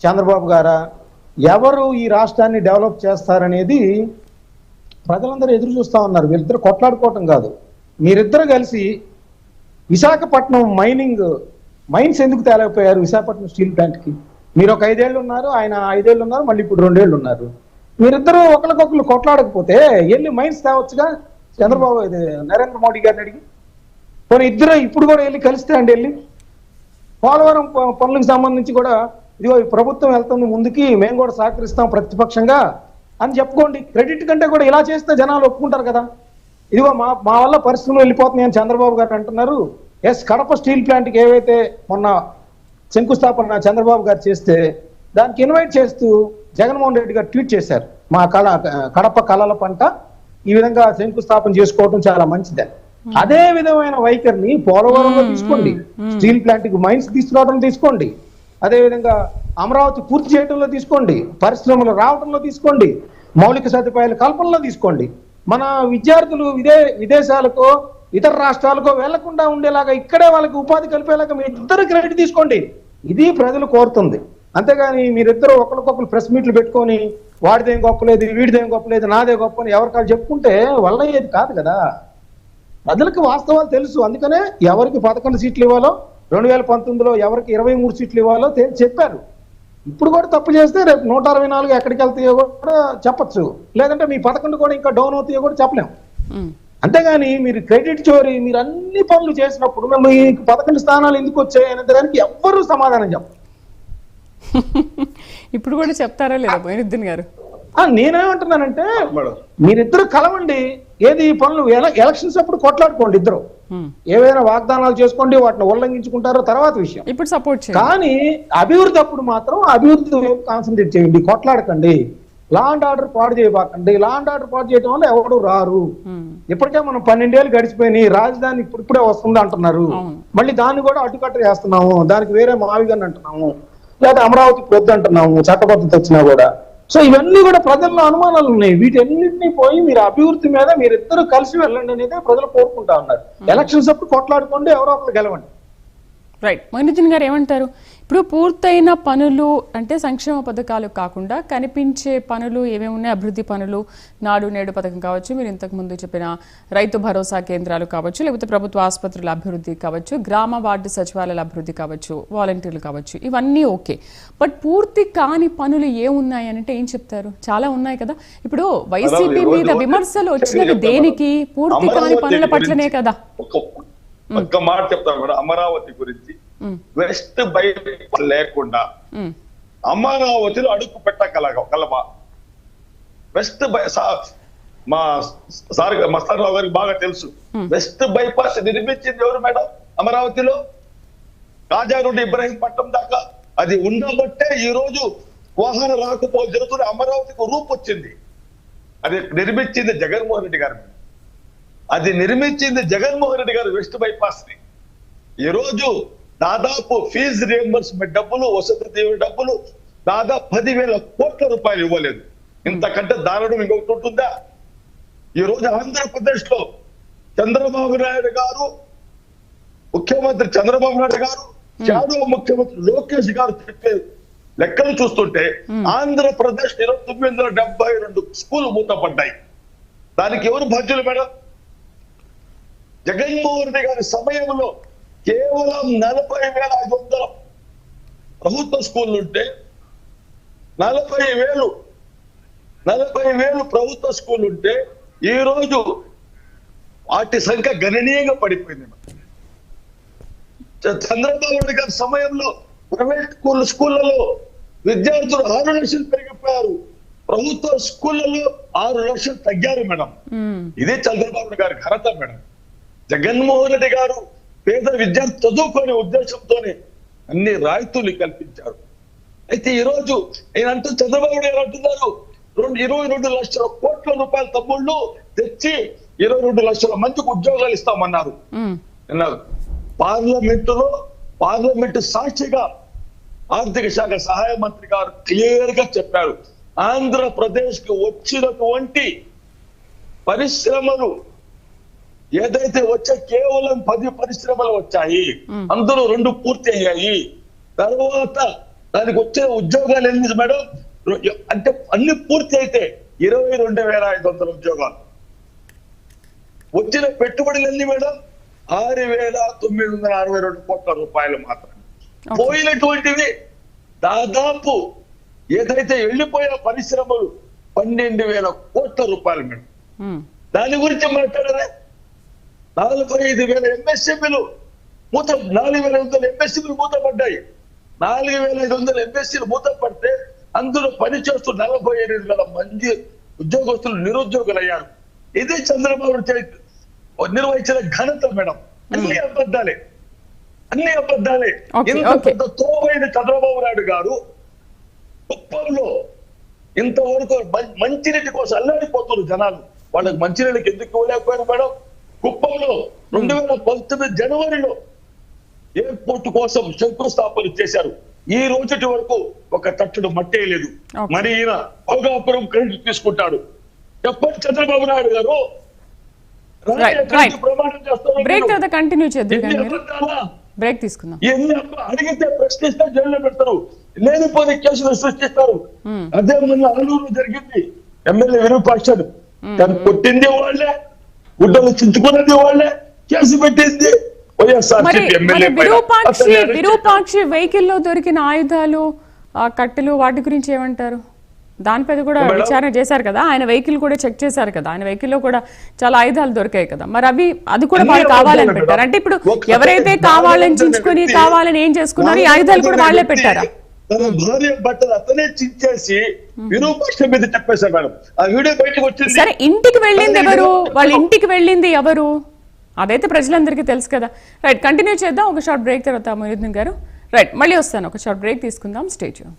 చంద్రబాబు గారా, ఎవరు ఈ రాష్ట్రాన్ని డెవలప్ చేస్తారనేది ప్రజలందరూ ఎదురు చూస్తా ఉన్నారు. వీళ్ళిద్దరు కొట్లాడుకోవటం కాదు, మీరిద్దరు కలిసి విశాఖపట్నం మైన్స్ ఎందుకు తేలేకపోయారు? విశాఖపట్నం స్టీల్ ప్లాంట్కి మీరు ఒక 5 ఏళ్ళు ఉన్నారు, ఆయన 5 ఏళ్ళు ఉన్నారు, మళ్ళీ ఇప్పుడు 2 ఏళ్ళు ఉన్నారు. మీరిద్దరూ ఒకరికొకరు కొట్లాడకపోతే వెళ్ళి మైన్స్ తేవచ్చుగా చంద్రబాబు నరేంద్ర మోడీ గారిని అడిగి. పోనీ ఇద్దరు ఇప్పుడు కూడా వెళ్ళి కలిస్తే అండి, వెళ్ళి పోలవరం పనులకు సంబంధించి కూడా ఇదిగో ఈ ప్రభుత్వం వెళ్తుంది ముందుకి, మేము కూడా సహకరిస్తాం ప్రతిపక్షంగా అని చెప్పుకోండి. క్రెడిట్ కంటే కూడా ఇలా చేస్తే జనాలు ఒప్పుకుంటారు కదా. ఇదిగో మా వల్ల పరిశ్రమలు వెళ్ళిపోతున్నాయని చంద్రబాబు గారు అంటున్నారు. కడప స్టీల్ ప్లాంట్కి ఏవైతే మొన్న శంకుస్థాపన చంద్రబాబు గారు చేస్తే దానికి ఇన్వైట్ చేస్తూ జగన్మోహన్ రెడ్డి గారు ట్వీట్ చేశారు, మా కడప కళల పంట ఈ విధంగా శంకుస్థాపన చేసుకోవడం చాలా మంచిదని. అదే విధమైన వైఖరిని పోలవరంలో తీసుకోండి, స్టీల్ ప్లాంట్ కి మైన్స్ తీసుకురావడం తీసుకోండి, అదే విధంగా అమరావతి పూర్తి చేయడంలో తీసుకోండి, పరిశ్రమలు రావడంలో తీసుకోండి, మౌలిక సదుపాయాల కల్పనలో తీసుకోండి. మన విద్యార్థులు విదేశాలకో ఇతర రాష్ట్రాలకో వెళ్లకుండా ఉండేలాగా ఇక్కడే వాళ్ళకి ఉపాధి కలిపేలాగా మీ ఇద్దరు క్రెడిట్ తీసుకోండి. ఇది ప్రజలు కోరుతుంది. అంతేగాని మీరిద్దరు ఒకరికొకరు ప్రెస్ మీట్లు పెట్టుకొని వాడిదేం గొప్పలేదు, వీడిదేం గొప్పలేదు, నాదే గొప్ప అని ఎవరికాలు చెప్పుకుంటే వల్ల అయ్యేది కాదు కదా. ప్రజలకు వాస్తవాలు తెలుసు. అందుకనే ఎవరికి 11 సీట్లు ఇవ్వాలో, 2019లో ఎవరికి 23 సీట్లు ఇవ్వాలో చెప్పారు. ఇప్పుడు కూడా తప్పు చేస్తే రేపు 164 ఎక్కడికి వెళ్తాయో కూడా చెప్పచ్చు, లేదంటే మీ 11 కూడా ఇంకా డౌన్ అవుతాయో కూడా చెప్పలేము. అంతేగాని మీరు క్రెడిట్ చోరీ, మీరు అన్ని పనులు చేసినప్పుడు మీకు 11 స్థానాలు ఎందుకు వచ్చాయి అనే దానికి ఎవ్వరూ సమాధానం చెప్పరు. ఇప్పుడు కూడా చెప్తారా లేదా మొయినుద్దీన్ గారు? నేనేమంటున్నానంటే మీరిద్దరు కలవండి, ఏది పనులు ఎలక్షన్స్ అప్పుడు కొట్లాడుకోండి, ఇద్దరు ఏవైనా వాగ్దానాలు చేసుకోండి, వాటిని ఉల్లంఘించుకుంటారో తర్వాత విషయం. ఇప్పుడు సపోర్ట్ కానీ అభివృద్ధి అప్పుడు మాత్రం అభివృద్ధి కాన్సన్ట్రేట్ చేయండి, కొట్లాడకండి. లా అండ్ ఆర్డర్ పాడు చేయబాకండి. లా అండ్ ఆర్డర్ పాడు చేయడం వల్ల ఎవరు రారు. ఇప్పటికే మనం 12 ఏళ్ళు గడిచిపోయినాయి, రాజధాని ఇప్పుడే వస్తుంది అంటున్నారు, మళ్ళీ దాన్ని కూడా అడ్డుకట్ట చేస్తున్నాము, దానికి వేరే మావిగాని అంటున్నాము, లేదా అమరావతి వద్దు అంటున్నాము చట్టబద్ధత వచ్చినా కూడా. సో ఇవన్నీ కూడా ప్రజల్లో అనుమానాలు ఉన్నాయి. వీటన్నింటినీ పోయి మీరు అభివృద్ధి మీద మీరిద్దరు కలిసి వెళ్ళండి అనేది ప్రజలు కోరుకుంటా ఉన్నారు. ఎలక్షన్స్ అప్పుడు కొట్లాడుకోండి, ఎవరో ఒకరు గెలవండి. రైట్. మొయినుద్దీన్ గారు ఏమంటారు? ఇప్పుడు పూర్తయిన పనులు అంటే సంక్షేమ పథకాలు కాకుండా కనిపించే పనులు ఏమేమి ఉన్నాయి, అభివృద్ధి పనులు, నాడు నేడు పథకం కావచ్చు, మీరు ఇంతకు ముందు చెప్పిన రైతు భరోసా కేంద్రాలు కావచ్చు, లేకపోతే ప్రభుత్వ ఆసుపత్రుల అభివృద్ధి కావచ్చు, గ్రామ వార్డు సచివాలయాల అభివృద్ధి కావచ్చు, వాలంటీర్లు కావచ్చు, ఇవన్నీ ఓకే. బట్ పూర్తి కాని పనులు ఏమున్నాయి అంటే ఏం చెప్తారు? చాలా ఉన్నాయి కదా. ఇప్పుడు వైసీపీ మీద విమర్శలు వచ్చినవి దేనికి? పూర్తి కాని పనుల పట్లనే కదా. ఒక్క మాట చెప్తాను కూడా, అమరావతి గురించి వెస్ట్ బైపాస్ లేకుండా అమరావతిలో అడుగు పెట్టగలమా? వెస్ట్ మా సార్ మస్తానరావు గారికి బాగా తెలుసు. వెస్ట్ బైపాస్ నిర్మించింది ఎవరు మేడం? అమరావతిలో రాజా నుండి ఇబ్రహీంపట్నం దాకా అది ఉండబట్టే ఈ రోజు వాహన రాకపో జరుగుతున్న అమరావతికి రూపు వచ్చింది. అది నిర్మించింది జగన్మోహన్ రెడ్డి గారు. అది నిర్మించింది జగన్మోహన్ రెడ్డి గారు వెస్ట్ బైపాస్ ని. ఈ రోజు దాదాపు ఫీజు రియంబర్స్మెంట్ డబ్బులు, వసతి దీవెన డబ్బులు దాదాపు 10,000 కోట్ల రూపాయలు ఇవ్వలేదు. ఇంతకంటే దారుణం ఇంకొకటి ఉంటుందా? ఈ రోజు ఆంధ్రప్రదేశ్ లో చంద్రబాబు నాయుడు గారు, ముఖ్యమంత్రి చంద్రబాబు నాయుడు గారు, షాడో ముఖ్యమంత్రి లోకేష్ గారు చెప్పే లెక్కలు చూస్తుంటే ఆంధ్రప్రదేశ్ 972 స్కూల్ మూతపడ్డాయి. దానికి ఎవరు బాధ్యులు మేడం? జగన్మోహన్ రెడ్డి గారి సమయంలో కేవలం 40,500 ప్రభుత్వ స్కూళ్ళు ఉంటే 40,000 ప్రభుత్వ స్కూళ్ళు ఉంటే ఈ రోజు వాటి సంఖ్య గణనీయంగా పడిపోయింది. చంద్రబాబు నాయుడు గారి సమయంలో ప్రైవేట్ స్కూళ్ళలో విద్యార్థులు 6 లక్షలు పెరిగిపోయారు, ప్రభుత్వ స్కూళ్ళలో 6 లక్షలు తగ్గారు మేడం. ఇదే చంద్రబాబు నాయుడు గారి ఘనత మేడం. జగన్మోహన్ రెడ్డి గారు పేద విద్యార్థి చదువుకునే ఉద్దేశంతోనే అన్ని రాయితీలు కల్పించారు. అయితే ఈ రోజు నేనంటూ చంద్రబాబు నాయుడు అంటున్నారు 22 లక్షల కోట్ల రూపాయల తమ్ముళ్ళు తెచ్చి 22 లక్షల మందికి ఉద్యోగాలు ఇస్తామన్నారు. పార్లమెంటు సాక్షిగా ఆర్థిక శాఖ సహాయ మంత్రి గారు క్లియర్ గా చెప్పారు, ఆంధ్రప్రదేశ్ కి వచ్చినటువంటి పరిశ్రమలు ఏదైతే వచ్చా కేవలం 10 పరిశ్రమలు వచ్చాయి, అందులో 2 పూర్తి అయ్యాయి. తర్వాత దానికి వచ్చే ఉద్యోగాలు ఎన్ని మేడం? అంటే అన్ని పూర్తి అయితే 22,500 ఉద్యోగాలు. వచ్చిన పెట్టుబడులు ఎన్ని మేడం? 6,962 కోట్ల రూపాయలు మాత్రమే. పోయినటువంటివి దాదాపు ఏదైతే వెళ్ళిపోయిన పరిశ్రమలు 12,000 కోట్ల రూపాయలు మేడం. దాని గురించి మాట్లాడలే. 45,000 ఎంఎస్ఎంఈలు మూత, 4,500 ఎంఎస్ఎంఈలు మూతపడ్డాయి. 4,500 ఎంఎస్సీలు మూతపడితే అందులో పనిచేస్తూ 48,000 మంది ఉద్యోగస్తులు నిరుద్యోగులయ్యారు. ఇది చంద్రబాబు నిర్వహించిన ఘనత మేడం. అన్ని అబద్ధాలే, అన్ని అబద్ధాలే. ఇంత పెద్ద తోవైన చంద్రబాబు నాయుడు గారు కుప్పంలో ఇంతవరకు మంచినీటి కోసం అల్లాడిపోతున్నారు జనాలు. వాళ్ళకి మంచినీళ్ళకి ఎందుకు ఇవ్వలేకపోయారు మేడం? కుప్పంలో 2019 జనవరిలో ఎయిర్పోర్ట్ కోసం శంకుస్థాపన చేశారు. ఈ రోజుటి వరకు ఒక తట్టుడు మట్టేయలేదు. మరి ఈయన భోగాపురం క్రెడిట్ తీసుకుంటాడు. చెప్పండి చంద్రబాబు నాయుడు గారు, ప్రమాణం చేస్తారు. అడిగితే ప్రశ్నిస్తే జైల్లో పెడతారు, లేనిపోని కేసులు సృష్టిస్తారు. అదే మొన్న అల్లూరు జరిగింది. ఎమ్మెల్యే విరూపాక్షను కొట్టింది వాళ్ళే, గుడ్డలు చించుకున్నది వాళ్ళే, కేసు పెట్టింది విరూపాక్షి వెహికల్ లో దొరికిన ఆయుధాలు, కట్టెలు, వాటి గురించి ఏమంటారు? దానిపై కూడా విచారణ చేశారు కదా, ఆయన వెహికల్ కూడా చెక్ చేశారు కదా, ఆయన వెహికల్ లో కూడా చాలా ఆయుధాలు దొరికాయి కదా. మరి అది కూడా వాళ్ళు కావాలని పెట్టారు అంటే ఇప్పుడు ఎవరైతే కావాలని చించుకుని కావాలని ఏం చేసుకున్నారు, ఈ ఆయుధాలు కూడా వాళ్ళే పెట్టారా? తన భార్య బట్టలు అతనే చించేసి విరూపాక్ష మీద చెప్పేశారు మేడం. ఆ వీడియో బయటకు వచ్చింది. సరే, ఇంటికి వెళ్ళింది ఎవరు? వాళ్ళ ఇంటికి వెళ్ళింది ఎవరు? అదైతే ప్రజలందరికీ తెలుసు కదా. రైట్, కంటిన్యూ చేద్దాం. ఒక షార్ట్ బ్రేక్ తర్వాత మొయినుద్దీన్ గారు. రైట్, మళ్ళీ వస్తాను. ఒక షార్ట్ బ్రేక్ తీసుకుందాం. Stay tune.